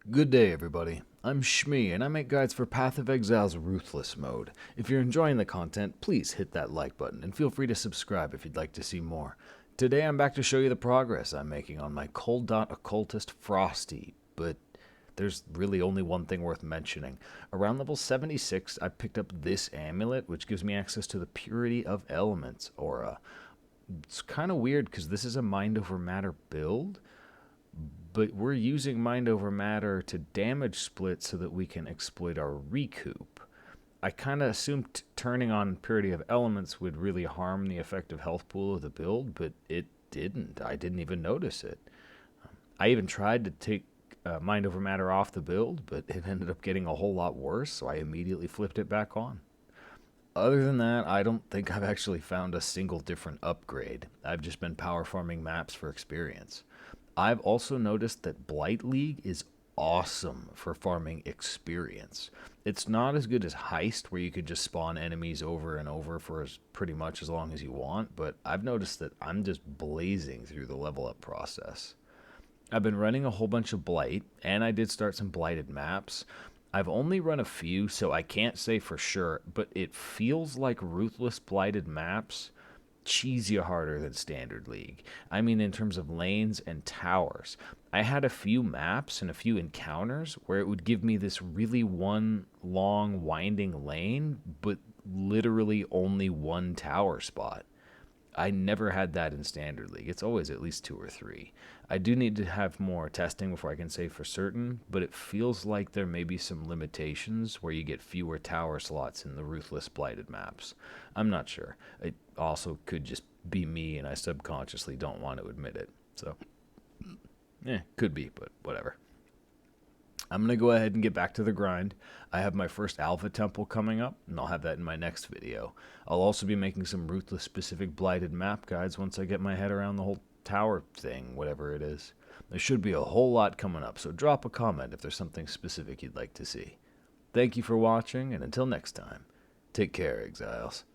Good day, everybody. I'm Shmee, and I make guides for Path of Exile's Ruthless mode. If you're enjoying the content, please hit that like button, and feel free to subscribe if you'd like to see more. Today I'm back to show you the progress I'm making on my Cold Dot occultist Frosty, but there's really only one thing worth mentioning. Around level 76, I picked up this amulet, which gives me access to the Purity of Elements aura. It's kind of weird because this is a Mind Over Matter build, but we're using Mind Over Matter to damage split so that we can exploit our recoup. I kind of assumed turning on Purity of Elements would really harm the effective health pool of the build, but it didn't. I didn't even notice it. I even tried to take Mind Over Matter off the build, but it ended up getting a whole lot worse, so I immediately flipped it back on. Other than that, I don't think I've actually found a single different upgrade. I've just been power farming maps for experience. I've also noticed that Blight League is awesome for farming experience. It's not as good as Heist, where you could just spawn enemies over and over for pretty much as long as you want, but I've noticed that I'm just blazing through the level up process. I've been running a whole bunch of Blight, and I did start some Blighted maps. I've only run a few, so I can't say for sure, but it feels like Ruthless Blighted maps cheese you harder than Standard League. I mean, in terms of lanes and towers. I had a few maps and a few encounters where it would give me this really one long winding lane, but literally only one tower spot. I never had that in Standard League. It's always at least two or three. I do need to have more testing before I can say for certain, but it feels like there may be some limitations where you get fewer tower slots in the Ruthless Blighted maps. I'm not sure. It also could just be me and I subconsciously don't want to admit it. So, could be, but whatever. I'm going to go ahead and get back to the grind. I have my first Alpha Temple coming up, and I'll have that in my next video. I'll also be making some Ruthless specific Blighted map guides once I get my head around the whole tower thing, whatever it is. There should be a whole lot coming up, so drop a comment if there's something specific you'd like to see. Thank you for watching, and until next time, take care, Exiles.